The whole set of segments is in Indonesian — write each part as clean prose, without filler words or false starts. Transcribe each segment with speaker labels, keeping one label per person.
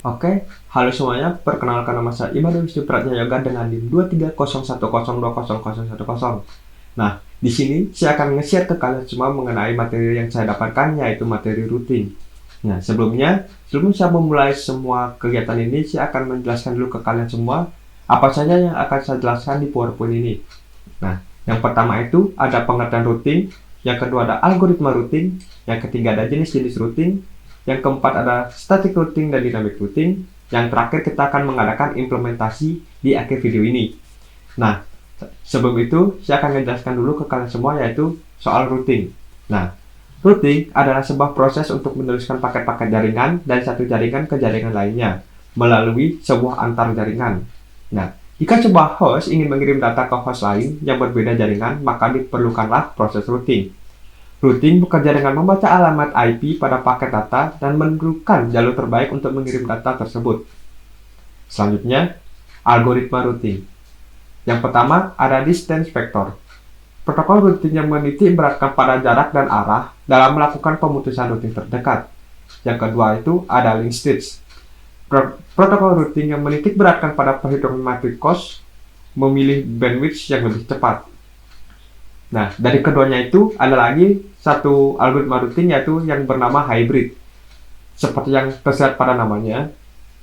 Speaker 1: Oke, halo semuanya. Perkenalkan nama saya Imadu Wisnu Pratjayoga dengan NIM 23010201010. Nah, di sini saya akan nge-share ke kalian semua mengenai materi yang saya dapatkan, yaitu materi routing. Nah, sebelum saya memulai semua kegiatan ini, saya akan menjelaskan dulu ke kalian semua apa saja yang akan saya jelaskan di PowerPoint ini. Nah, yang pertama itu ada pengertian routing, yang kedua ada algoritma routing, yang ketiga ada jenis-jenis routing, yang keempat ada static routing dan dynamic routing, yang terakhir kita akan mengadakan implementasi di akhir video ini. Nah, sebelum itu saya akan menjelaskan dulu ke kalian semua yaitu soal routing. Nah, routing adalah sebuah proses untuk meneruskan paket-paket jaringan dari satu jaringan ke jaringan lainnya melalui sebuah antar jaringan. Nah, jika sebuah host ingin mengirim data ke host lain yang berbeda jaringan, maka diperlukanlah proses routing. Routing bekerja dengan membaca alamat IP pada paket data dan menentukan jalur terbaik untuk mengirim data tersebut. Selanjutnya, algoritma routing. Yang pertama ada distance vector. Protokol routing yang menitik beratkan pada jarak dan arah dalam melakukan pemutusan routing terdekat. Yang kedua itu ada link state. Protokol routing yang menitik beratkan pada perhitungan matrix cost, memilih bandwidth yang lebih cepat. Nah, dari keduanya itu ada lagi satu algoritma routing yaitu yang bernama hybrid. Seperti yang tersirat pada namanya,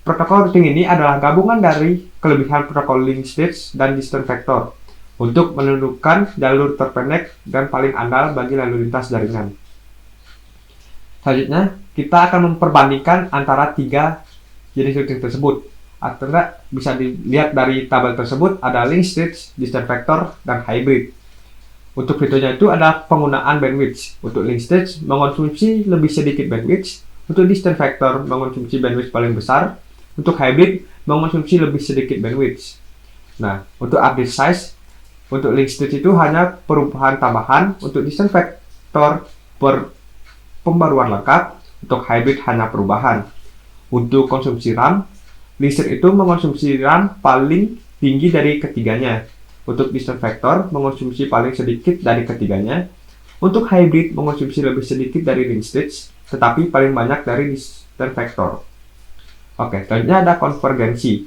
Speaker 1: protokol routing ini adalah gabungan dari kelebihan protokol link state dan distance vector untuk menentukan jalur terpendek dan paling andal bagi lalu lintas jaringan. Selanjutnya, kita akan memperbandingkan antara tiga jenis routing tersebut. Atau enggak, bisa dilihat dari tabel tersebut ada link state, distance vector, dan hybrid. Untuk fiturnya itu ada penggunaan bandwidth. Untuk link state mengonsumsi lebih sedikit bandwidth. Untuk distance vector mengonsumsi bandwidth paling besar. Untuk hybrid mengonsumsi lebih sedikit bandwidth. Nah, untuk update size, untuk link state itu hanya perubahan tambahan. Untuk distance vector pembaruan lengkap. Untuk hybrid hanya perubahan. Untuk konsumsi RAM, link state itu mengonsumsi RAM paling tinggi dari ketiganya. Untuk distance vector mengonsumsi paling sedikit dari ketiganya. Untuk hybrid mengonsumsi lebih sedikit dari link state, tetapi paling banyak dari distance vector. Oke, selanjutnya ada konvergensi.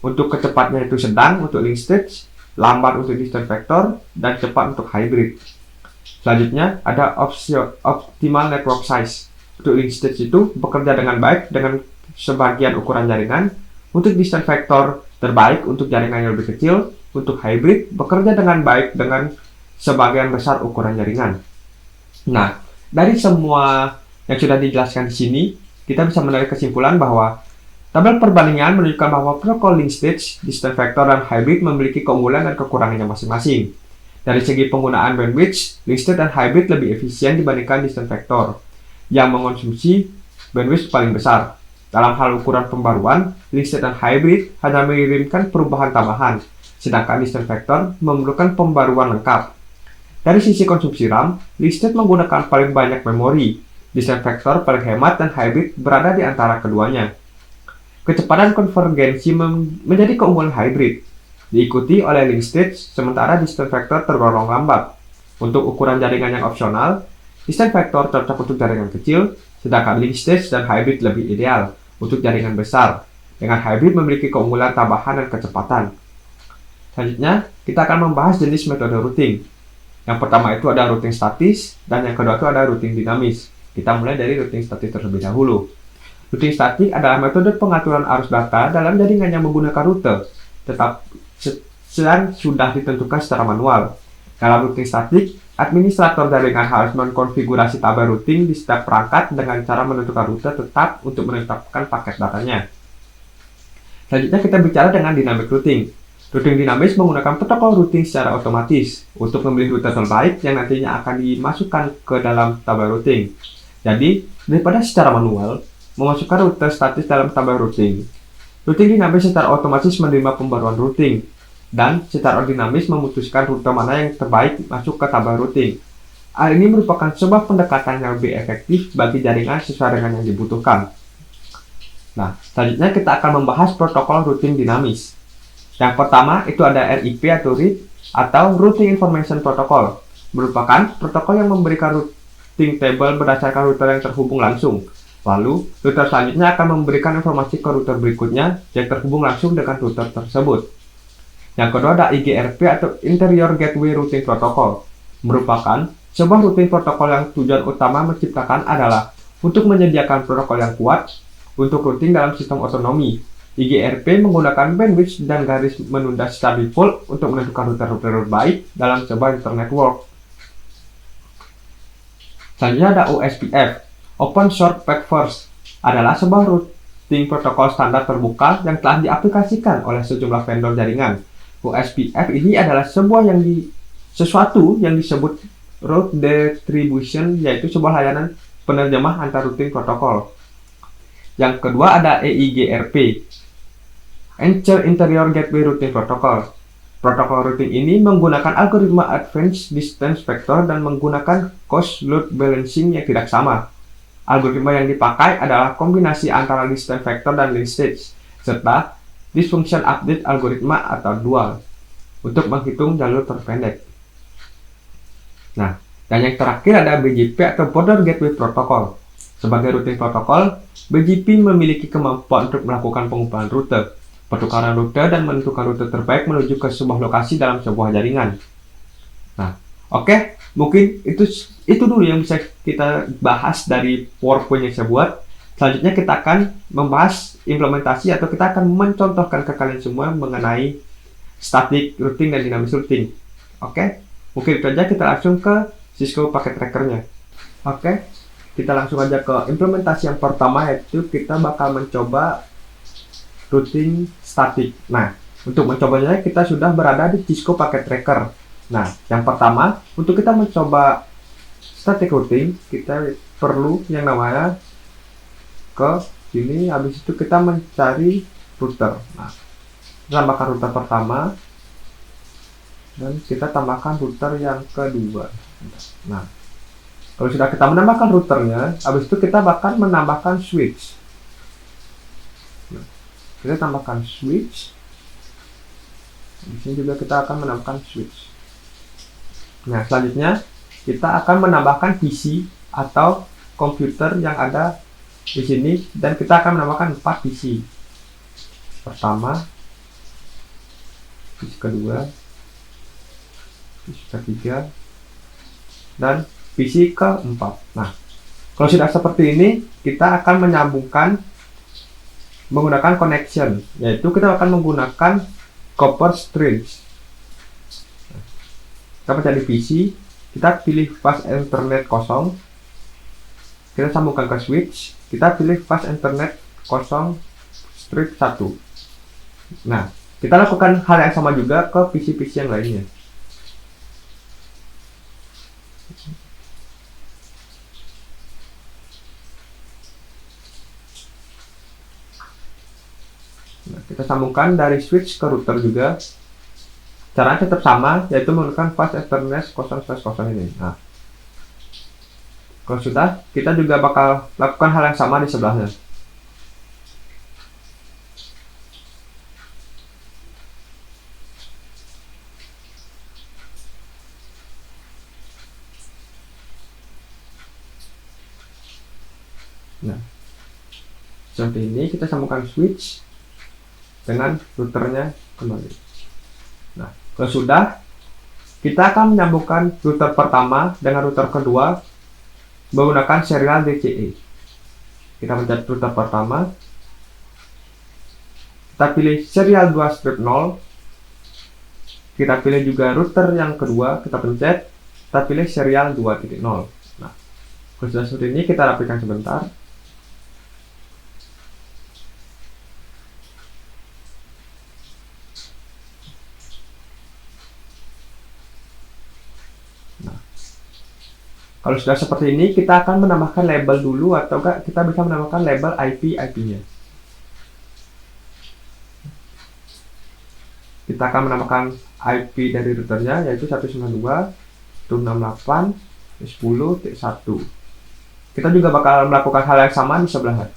Speaker 1: Untuk kecepatnya itu sedang untuk link state, lambat untuk distance vector, dan cepat untuk hybrid. Selanjutnya ada optimal network size. Untuk link state itu bekerja dengan baik dengan sebagian ukuran jaringan. Untuk distance vector terbaik untuk jaringan yang lebih kecil. Untuk hybrid bekerja dengan baik dengan sebagian besar ukuran jaringan. Nah, dari semua yang sudah dijelaskan di sini, kita bisa menarik kesimpulan bahwa tabel perbandingan menunjukkan bahwa protokol link state, distance vector, dan hybrid memiliki keunggulan dan kekurangannya masing-masing. Dari segi penggunaan bandwidth, link state dan hybrid lebih efisien dibandingkan distance vector, yang mengonsumsi bandwidth paling besar. Dalam hal ukuran pembaruan, link state dan hybrid hanya mengirimkan perubahan tambahan, sedangkan distance vector memerlukan pembaruan lengkap. Dari sisi konsumsi RAM, link state menggunakan paling banyak memori, distance vector paling hemat, dan hybrid berada di antara keduanya. Kecepatan konvergensi menjadi keunggulan hybrid, diikuti oleh link state, sementara distance vector tergolong lambat. Untuk ukuran jaringan yang opsional, distance vector cocok untuk jaringan kecil, sedangkan link state dan hybrid lebih ideal untuk jaringan besar, dengan hybrid memiliki keunggulan tambahan dan kecepatan. Selanjutnya, kita akan membahas jenis metode routing. Yang pertama itu ada routing statis, dan yang kedua itu ada routing dinamis. Kita mulai dari routing statis terlebih dahulu. Routing statik adalah metode pengaturan arus data dalam jaringan yang menggunakan rute, tetap sedang sudah ditentukan secara manual. Dalam routing statik, administrator jaringan harus mengkonfigurasi tabel routing di setiap perangkat dengan cara menentukan rute tetap untuk menetapkan paket datanya. Selanjutnya kita bicara dengan dynamic routing. Routing dinamis menggunakan protokol routing secara otomatis untuk memilih rute terbaik yang nantinya akan dimasukkan ke dalam tabel routing. Jadi, daripada secara manual, memasukkan rute statis dalam tabel routing. Routing dinamis secara otomatis menerima pembaruan routing, dan secara dinamis memutuskan rute mana yang terbaik masuk ke tabel routing. Hal ini merupakan sebuah pendekatan yang lebih efektif bagi jaringan sesuai dengan yang dibutuhkan. Nah, selanjutnya kita akan membahas protokol routing dinamis. Yang pertama itu ada RIP atau RIP atau Routing Information Protocol, merupakan protokol yang memberikan routing table berdasarkan router yang terhubung langsung. Lalu, router selanjutnya akan memberikan informasi ke router berikutnya yang terhubung langsung dengan router tersebut. Yang kedua ada IGRP atau Interior Gateway Routing Protocol, merupakan sebuah routing protokol yang tujuan utama menciptakan adalah untuk menyediakan protokol yang kuat untuk routing dalam sistem otonomi. IGRP menggunakan bandwidth dan garis menunda secara default untuk menentukan router-router terbaik dalam sebuah internet network. Selanjutnya ada OSPF, Open Short Path First, adalah sebuah routing protokol standar terbuka yang telah diaplikasikan oleh sejumlah vendor jaringan. OSPF ini adalah sesuatu yang disebut route distribution, yaitu sebuah layanan penerjemah antar routing protokol. Yang kedua ada EIGRP, Interior Gateway Routing Protocol. Protokol routing ini menggunakan algoritma Advanced Distance Vector dan menggunakan cost load balancing yang tidak sama. Algoritma yang dipakai adalah kombinasi antara distance vector dan link stage, serta dysfunction update algoritma atau dual untuk menghitung jalur terpendek. Nah, dan yang terakhir ada BGP atau Border Gateway Protocol. Sebagai routing protokol, BGP memiliki kemampuan untuk melakukan pengumpulan rute, pertukaran rute, dan menentukan rute terbaik menuju ke sebuah lokasi dalam sebuah jaringan. Nah, oke, mungkin itu dulu yang bisa kita bahas dari PowerPoint yang saya buat. Selanjutnya kita akan membahas implementasi atau kita akan mencontohkan ke kalian semua mengenai static routing dan dynamic routing. Oke, mungkin itu aja, kita langsung ke Cisco Packet Trackernya. Oke, kita langsung aja ke implementasi yang pertama, yaitu kita bakal mencoba routing static. Nah, untuk mencobanya kita sudah berada di Cisco Packet Tracker. Nah, yang pertama, untuk kita mencoba static routing, kita perlu yang namanya ke sini, habis itu kita mencari router. Nah, tambahkan router pertama dan kita tambahkan router yang kedua. Nah, kalau sudah kita menambahkan routernya, habis itu kita bakal menambahkan switch. Nah, kita tambahkan switch. Di sini juga kita akan menambahkan switch. Nah, selanjutnya kita akan menambahkan PC atau komputer yang ada di sini, dan kita akan menambahkan 4 PC. Pertama, PC kedua, PC ketiga, dan PC keempat. Nah, kalau sudah seperti ini, kita akan menyambungkan menggunakan connection, yaitu kita akan menggunakan copper strings. Kita mencari PC, kita pilih fast ethernet kosong, kita sambungkan ke switch, kita pilih fast ethernet kosong strip 1. Nah, kita lakukan hal yang sama juga ke PC-PC yang lainnya. Nah, kita sambungkan dari switch ke router juga. Caranya tetap sama, yaitu menggunakan fast ethernet 0/0 ini. Nah, kalau sudah, kita juga bakal lakukan hal yang sama di sebelahnya. Nah, seperti ini kita sambungkan switch dengan routernya kembali. Nah, kalau sudah, kita akan menyambungkan router pertama dengan router kedua menggunakan serial DCE. Kita mencari router pertama, kita pilih serial 2 strip 0, kita pilih juga router yang kedua, kita pencet, kita pilih serial 2.0. Nah, kalau sudah seperti ini, kita rapikan sebentar. Kalau sudah seperti ini, kita akan menambahkan label dulu, atau enggak kita bisa menambahkan label IP-nya. Kita akan menambahkan IP dari routernya, yaitu 192.168.10.1. Kita juga bakal melakukan hal yang sama di sebelah,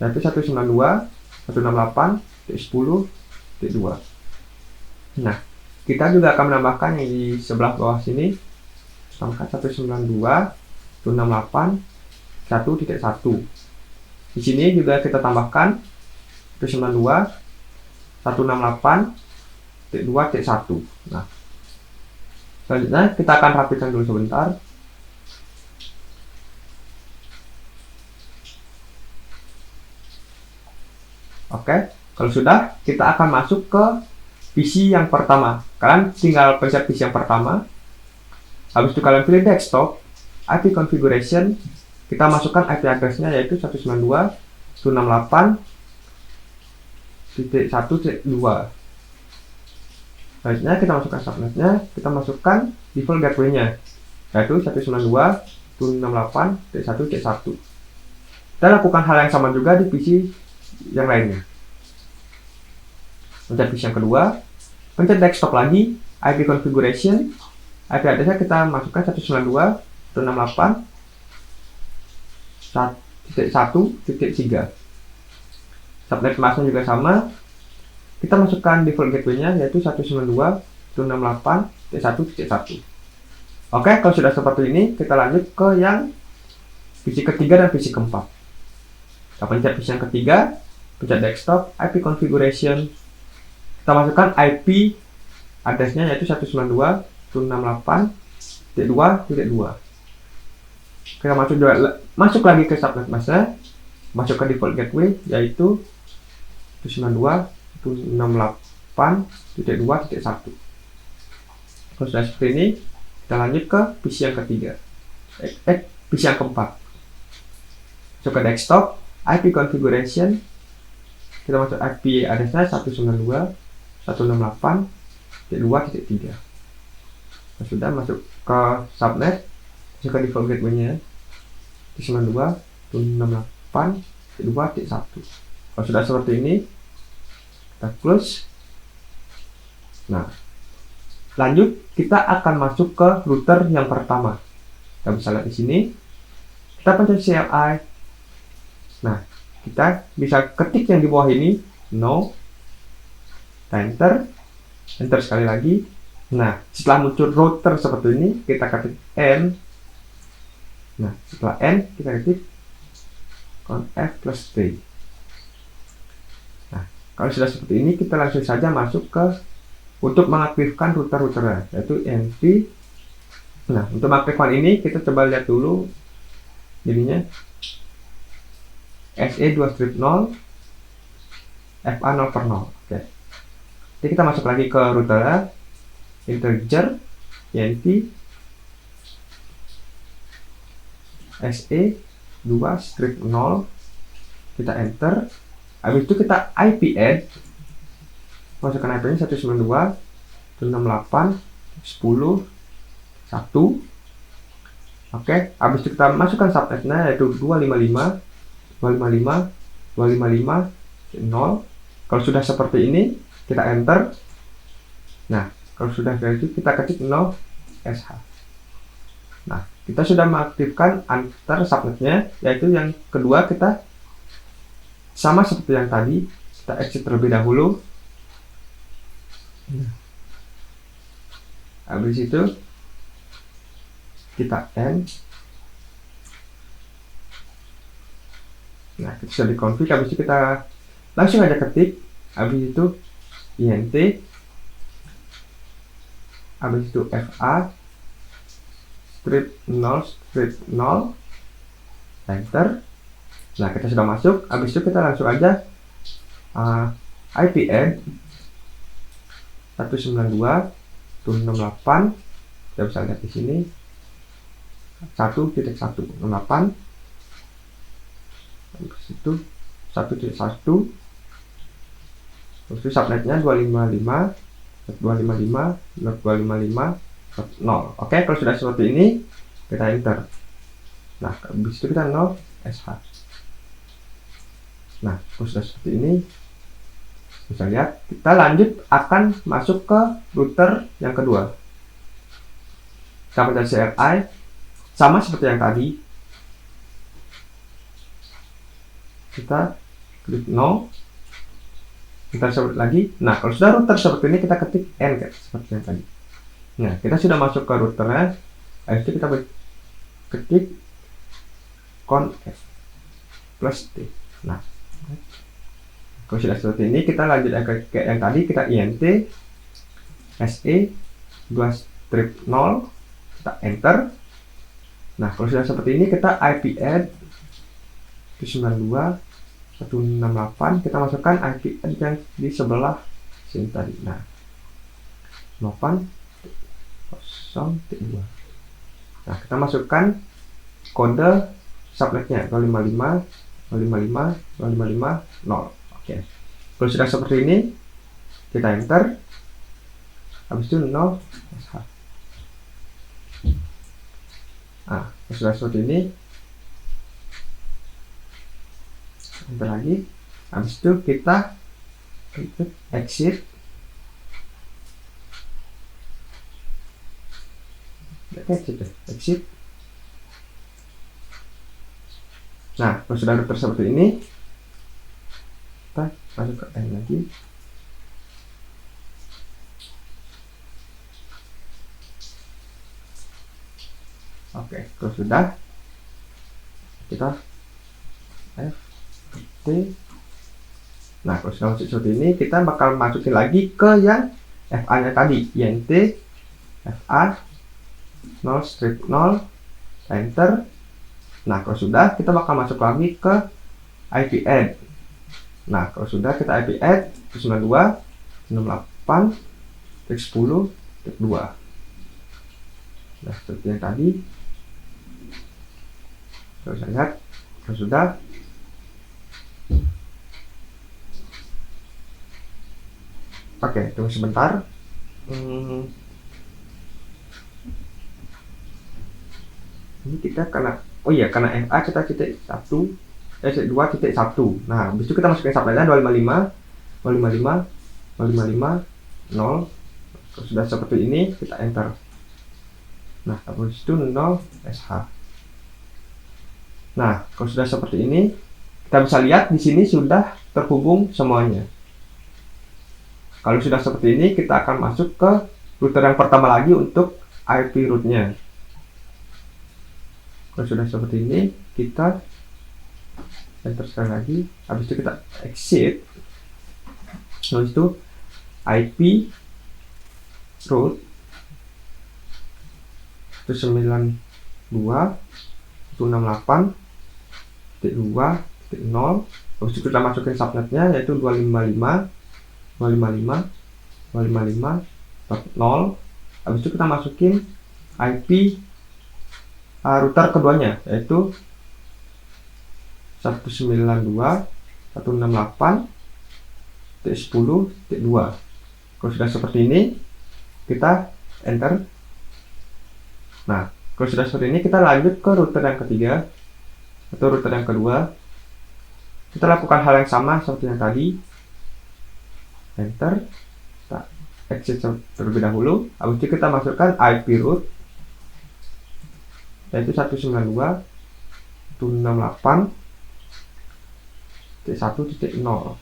Speaker 1: yaitu 192.168.10.2. Nah, kita juga akan menambahkan yang di sebelah bawah sini, tambahkan 192.168 1.1. Di sini juga kita tambahkan 192.168.2.1. Nah, selanjutnya kita akan rapikan dulu sebentar. Oke, kalau sudah, kita akan masuk ke PC yang pertama. Kalian tinggal pencet PC yang pertama. Habis itu kalian pilih desktop, IP configuration. Kita masukkan IP address-nya yaitu 192.168.1.2. Selanjutnya kita masukkan subnetnya, kita masukkan default gateway-nya yaitu 192.168.1.1. Kita lakukan hal yang sama juga di PC yang lainnya. Pencet PC yang kedua, pencet desktop lagi, IP configuration, IP address-nya kita masukkan 192.168.1.3. Subnet masuknya juga sama, kita masukkan default gateway-nya yaitu 192.168.1.1. Oke, kalau sudah seperti ini, kita lanjut ke yang PC ketiga dan PC keempat. Kita pencet PC yang ketiga, pencet desktop, IP configuration, kita masukkan IP address-nya yaitu 192.168.2.2. Kita masuk lagi ke subnet mask-nya, masuk ke default gateway yaitu 192.168.2.1. Kalau sudah seperti ini, kita lanjut ke PC yang ketiga, PC yang keempat. Masuk ke desktop, IP configuration, kita masuk IP address-nya 192.168.2.3. Sudah masuk ke subnet, masuk ke default gateway-nya 192.168.2.1. Kalau sudah seperti ini, kita close. Nah, lanjut kita akan masuk ke router yang pertama. Kita bisa lihat di sini. Kita pencet CLI. Nah, kita bisa ketik yang di bawah ini, no, enter sekali lagi. Nah, setelah muncul router seperti ini, kita ketik N. Nah, setelah N, kita ketik F+T. Nah, kalau sudah seperti ini, kita langsung saja masuk ke untuk mengaktifkan router-routernya, yaitu NP. Nah, untuk mengaktifkan ini, kita coba lihat dulu jadinya. SE2/0, FA 0/0. Oke. Jadi kita masuk lagi ke routernya, integer, NP, SE2/0, kita enter. Habis itu kita IP add, masukkan IP-nya 192.168.10.1. Oke, habis itu kita masukkan subnetnya yaitu 255.255.255.0. Kalau sudah seperti ini, kita enter. Nah, kalau sudah seperti itu, kita ketik 0SH. Nah, kita sudah mengaktifkan antar subnetnya, yaitu yang kedua kita sama seperti yang tadi, kita exit terlebih dahulu. Habis itu kita end. Nah, kita sudah dikonfig. Habis itu kita langsung aja ketik. Habis itu int. Habis itu fa /0/0, enter. Nah, kita sudah masuk. Habis itu kita langsung aja IP add 192.168. Kita bisa lihat di sini 1.168. Habis itu 1.1. Terus itu subnetnya 255.255.255.0. Oke, kalau sudah seperti ini, kita enter. Nah, habis itu kita 0SH. Nah, kalau sudah seperti ini, bisa lihat, kita lanjut akan masuk ke router yang kedua. Kita pencet CLI, sama seperti yang tadi. Kita klik no. Kita sebut lagi. Nah, kalau sudah router seperti ini, kita ketik N seperti yang tadi. Nah, kita sudah masuk ke routernya. Habis itu kita ketik conf plus t. Nah, kalau sudah seperti ini, kita lanjut ke yang tadi, kita int se 2 strip 0, kita enter. Nah, kalau sudah seperti ini, kita ip add 192.168, kita masukkan ip add yang di sebelah sini tadi. Nah, 8.0.2. Nah, kita masukkan kode subnetnya 055.055.055.0. Oke. Kalau sudah seperti ini, kita enter. Habis itu 0 sh. Nah, sudah seperti ini, enter lagi. Habis itu kita exit. Exit. Nah, kalau sudah router seperti ini, kita masuk ke end lagi. Oke, kalau sudah, kita ft. Nah, kalau sudah masuk seperti ini, kita bakal masukin lagi ke yang fa nya tadi, int fa 0 strip 0, enter. Nah, kalau sudah, kita bakal masuk lagi ke ip add. Nah, kalau sudah, kita ip add 92.168.10.2. Nah, seperti yang tadi. Kalau saya lihat, kalau sudah, oke, tunggu sebentar. Ini kita karena karena fa kita titik 2.1. Nah, habis itu kita masukin subnetnya 255.055.055.0. Kalau sudah seperti ini, kita enter. Nah, habis itu 0 sh. Nah, kalau sudah seperti ini, kita bisa lihat di sini sudah terhubung semuanya. Kalau sudah seperti ini, kita akan masuk ke router yang pertama lagi untuk IP root-nya. Kalau sudah seperti ini, kita enter sekali lagi. Habis itu kita exit. Habis itu IP root 192.168.2.0. Habis itu kita masukin subnetnya yaitu 255.055.0. Habis itu kita masukin IP router keduanya yaitu 192.168.10.2. Kalau sudah seperti ini, kita enter. Nah, kalau sudah seperti ini, kita lanjut ke router yang ketiga atau router yang kedua. Kita lakukan hal yang sama seperti yang tadi. Enter. Kita exit terlebih dahulu. Habis itu kita masukkan IP root yaitu 192.168.1.0.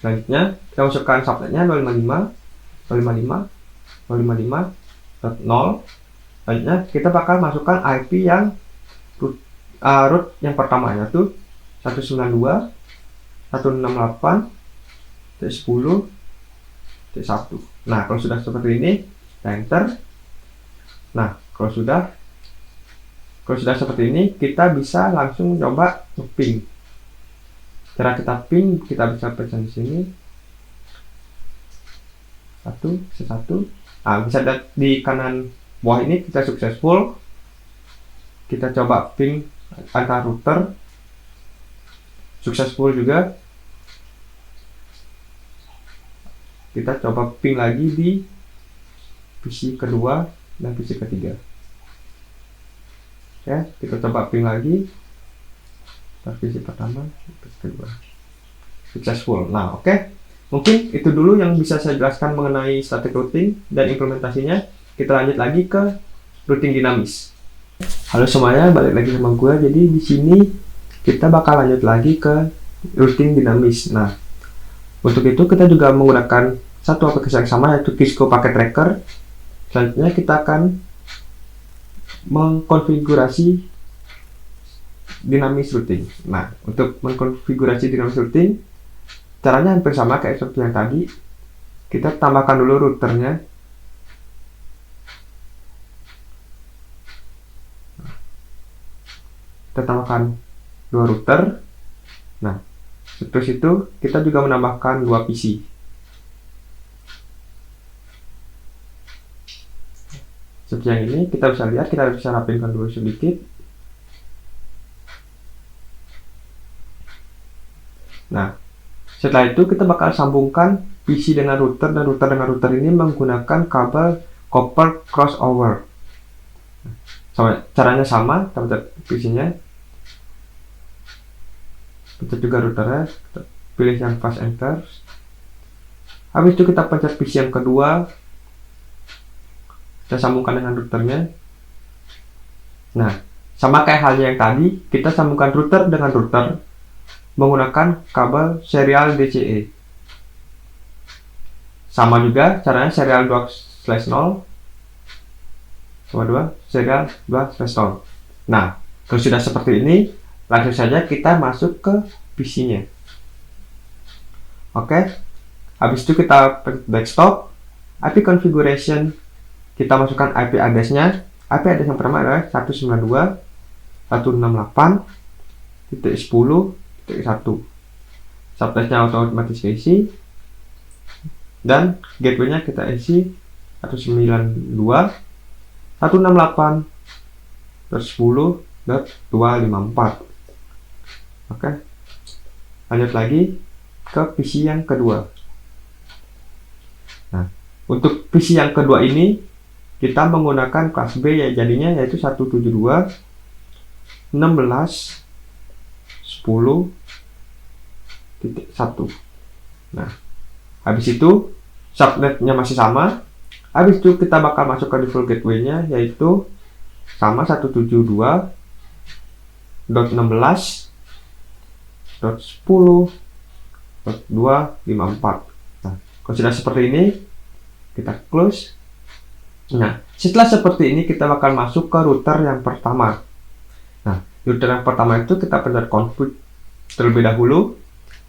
Speaker 1: Selanjutnya kita masukkan subnetnya 255.055.0. Selanjutnya kita bakal masukkan IP yang root yang pertama yaitu 192.168.10.1. Nah, kalau sudah seperti ini, kita enter. Nah, kalau sudah seperti ini, kita bisa langsung coba ping. Cara kita ping, kita bisa pesan di sini 1 Nah, bisa lihat di kanan bawah ini kita successful. Kita coba ping antar router, successful juga. Kita coba ping lagi di PC kedua dan PC ketiga. Ya, kita coba ping lagi PC pertama, PC kedua, successful. Nah, oke. Mungkin itu dulu yang bisa saya jelaskan mengenai static routing dan implementasinya. Kita lanjut lagi ke routing dinamis. Halo semuanya, balik lagi sama gue. Jadi di sini kita bakal lanjut lagi ke routing dinamis. Nah, untuk itu kita juga menggunakan satu aplikasi yang sama yaitu Kisco Packet Tracker. Selanjutnya kita akan mengkonfigurasi dynamic routing. Nah, untuk mengkonfigurasi dynamic routing, caranya hampir sama kayak seperti yang tadi. Kita tambahkan dulu routernya. Kita tambahkan 2 router. Nah, terus itu kita juga menambahkan 2 PC. Seperti yang ini, kita bisa lihat, kita bisa rapinkan dulu sedikit. Nah, setelah itu kita bakal sambungkan PC dengan router, dan router dengan router ini menggunakan kabel copper crossover. Caranya sama, kita pencet PC-nya, pencet juga routernya, kita pilih yang fast enter. Habis itu kita pencet PC yang kedua, kita sambungkan dengan routernya. Nah, sama kayak halnya yang tadi, kita sambungkan router dengan router menggunakan kabel serial DCE. Sama juga caranya serial 2/0 sama 2 serial 2/0. Nah, kalau sudah seperti ini, langsung saja kita masuk ke PC-nya. Oke, habis itu kita desktop, IP configuration, kita masukkan IP address-nya. IP address yang pertama adalah 192.168.10.1. Subnetnya otomatis isi, dan gateway-nya kita isi 192.168.10.254. Oke, lanjut lagi ke PC yang kedua. Nah, untuk PC yang kedua ini kita menggunakan kelas B, ya jadinya yaitu 172.16.10.1. Nah, habis itu subnetnya masih sama. Habis itu kita bakal masuk ke default gateway-nya, yaitu sama 172.16.10.254. Nah, kalau sudah seperti ini, kita close. Nah, setelah seperti ini kita bakal masuk ke router yang pertama. Nah, router yang pertama itu kita pencet config terlebih dahulu.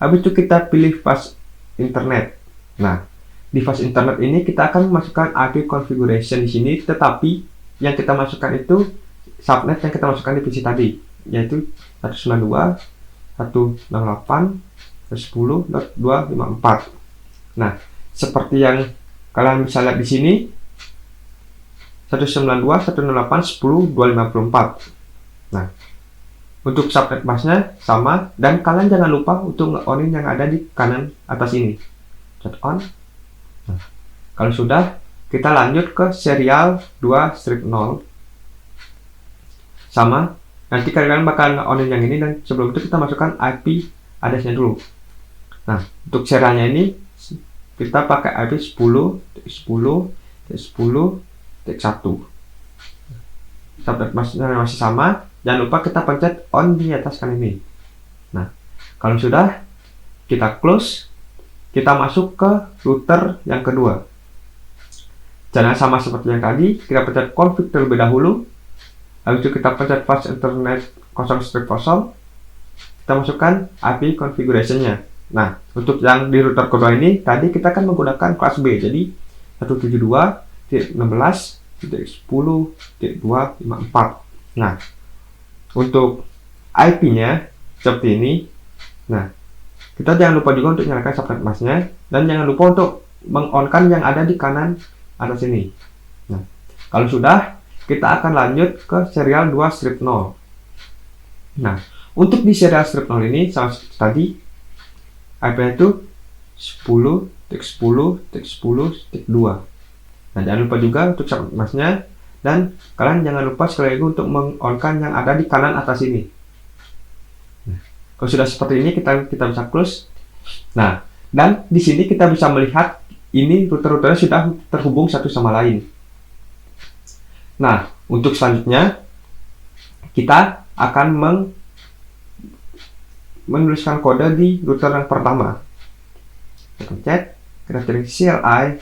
Speaker 1: Habis itu kita pilih fast internet. Nah, di fast internet ini kita akan memasukkan IP configuration di sini, tetapi yang kita masukkan itu subnet yang kita masukkan di PC tadi, yaitu 192.168.10.254. Nah, seperti yang kalian bisa lihat di sini, 192.168.10.254. Nah, untuk subnet busnya sama, dan kalian jangan lupa untuk nge-onin yang ada di kanan atas ini. Set on. Nah, kalau sudah, kita lanjut ke serial 2/0. Sama, nanti kalian bakal nge-onin yang ini, dan sebelum itu kita masukkan IP address-nya dulu. Nah, untuk serialnya ini kita pakai IP 10.10.10.1. Subnet busnya masih sama, jangan lupa kita pencet on di atas kan ini. Nah, kalau sudah, kita close. Kita masuk ke router yang kedua. Caranya sama seperti yang tadi, kita pencet config terlebih dahulu. Habis itu kita pencet fast internet 0/0. Kita masukkan IP configuration-nya. Nah, untuk yang di router kedua ini, tadi kita kan menggunakan kelas B, jadi 172.16.10.254. Nah, untuk IP-nya seperti ini. Nah, kita jangan lupa juga untuk nyalakan subnet mask-nya, dan jangan lupa untuk meng-on-kan yang ada di kanan atas ini. Nah, kalau sudah, kita akan lanjut ke serial 2/0. Nah, untuk di serial 2/0 ini, sama seperti tadi, IP-nya itu 10.10.10.2. Nah, jangan lupa juga untuk subnet mask-nya, dan kalian jangan lupa sekali lagi untuk meng-on-kan yang ada di kanan atas ini. Kalau sudah seperti ini, kita bisa close. Nah, dan di sini kita bisa melihat ini router-routernya sudah terhubung satu sama lain. Nah, untuk selanjutnya kita akan menuliskan kode di router yang pertama. Kita pencet, kita pilih CLI.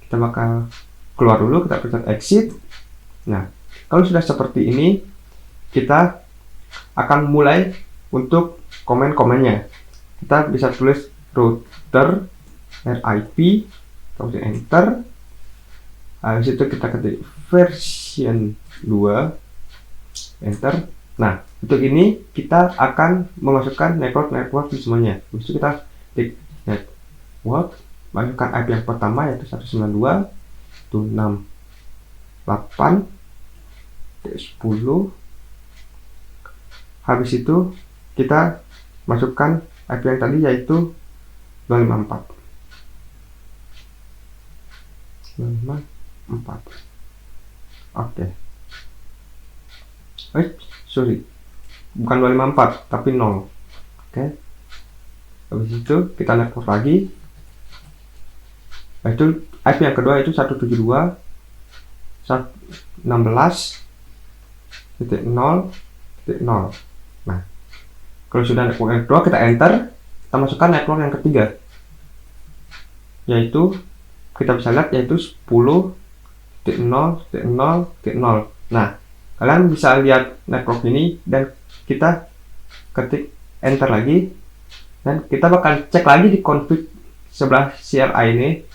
Speaker 1: Kita bakal keluar dulu, kita pencet exit. Nah, kalau sudah seperti ini, kita akan mulai untuk komen-komennya. Kita bisa tulis router RIP, kemudian enter. Habis itu kita ketik version 2, enter. Nah, untuk ini kita akan memasukkan network di semuanya. Habis itu kita klik network, masukkan IP yang pertama yaitu 192.168.10. Habis itu kita masukkan IP yang tadi yaitu 254. Oke. Sorry, bukan 254 tapi 0. Oke. Habis itu kita network lagi, itu IP yang kedua itu 172.116.0.0. Nah, kalau sudah network yang kedua, kita enter, kita masukkan network yang ketiga, yaitu kita bisa lihat yaitu 10.0.0.0. Nah, kalian bisa lihat network ini dan kita ketik enter lagi, dan kita bakal cek lagi di config sebelah CLI ini.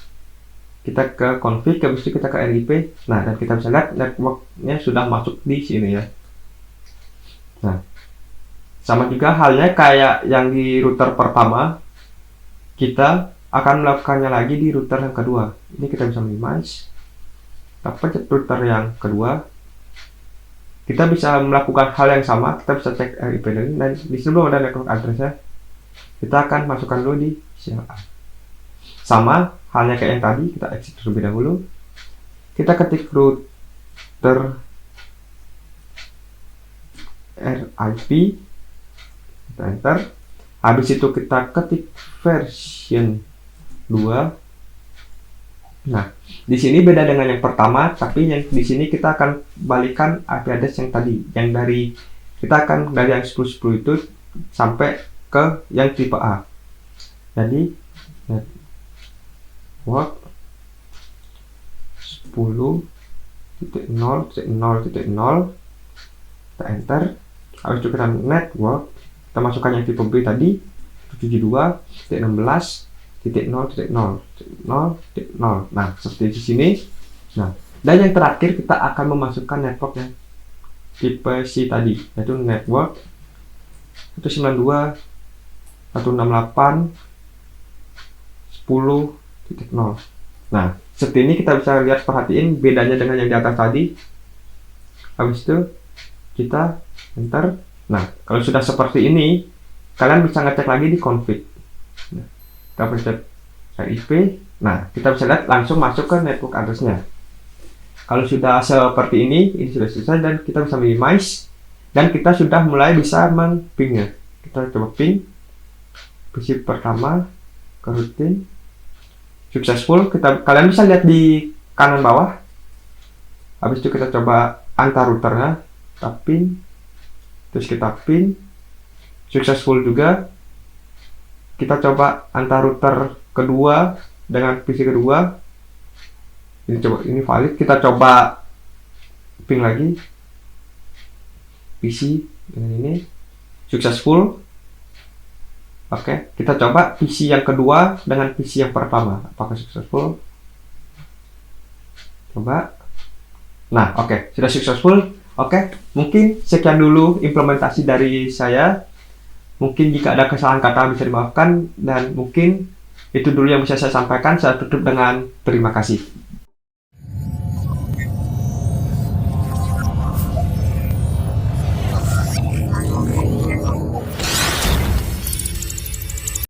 Speaker 1: Kita ke config, habis itu kita ke RIP. Nah, dan kita bisa lihat networknya sudah masuk di sini ya. Nah, sama juga halnya kayak yang di router pertama, kita akan melakukannya lagi di router yang kedua. Ini kita bisa minimize, kita pencet router yang kedua. Kita bisa melakukan hal yang sama, kita bisa cek RIP dulu, dan di sini belum ada network address-nya. Kita akan masukkan dulu di CLI. Sama halnya kayak yang tadi, kita exit terlebih dahulu. Kita ketik router RIP, kita enter. Habis itu kita ketik version 2. Nah, di sini beda dengan yang pertama, tapi yang di sini kita akan balikan IP address yang tadi, yang dari kita akan dari yang 10.10 itu sampai ke yang tipe A. Jadi network 10.0.0.0, kita enter. Habis itu kita network, kita masukkan yang tipe B tadi 72.16.0.0.0. Nah, seperti di sini. Nah, dan yang terakhir kita akan memasukkan network yang tipe C tadi, yaitu network 192.168.10.0. Nah, seperti ini kita bisa lihat, perhatiin bedanya dengan yang di atas tadi. Habis itu kita enter. Nah, kalau sudah seperti ini, kalian bisa ngecek lagi di config. Nah, kita pencet RIP. Nah, kita bisa lihat langsung masuk ke network address-nya. Kalau sudah seperti ini sudah selesai, dan kita bisa minimize, dan kita sudah mulai bisa meng-pingnya. Kita coba ping PC pertama ke routine successful. Kalian bisa lihat di kanan bawah. Habis itu kita coba antar routernya, kita ping, terus kita ping successful juga. Kita coba antar router kedua dengan PC kedua, ini valid. Kita coba ping lagi PC dengan ini successful. Oke, kita coba PC yang kedua dengan PC yang pertama, apakah successful? Coba. Nah, oke, sudah successful. Oke, mungkin sekian dulu implementasi dari saya. Mungkin jika ada kesalahan kata bisa dimaafkan, dan mungkin itu dulu yang bisa saya sampaikan. Saya tutup dengan terima kasih.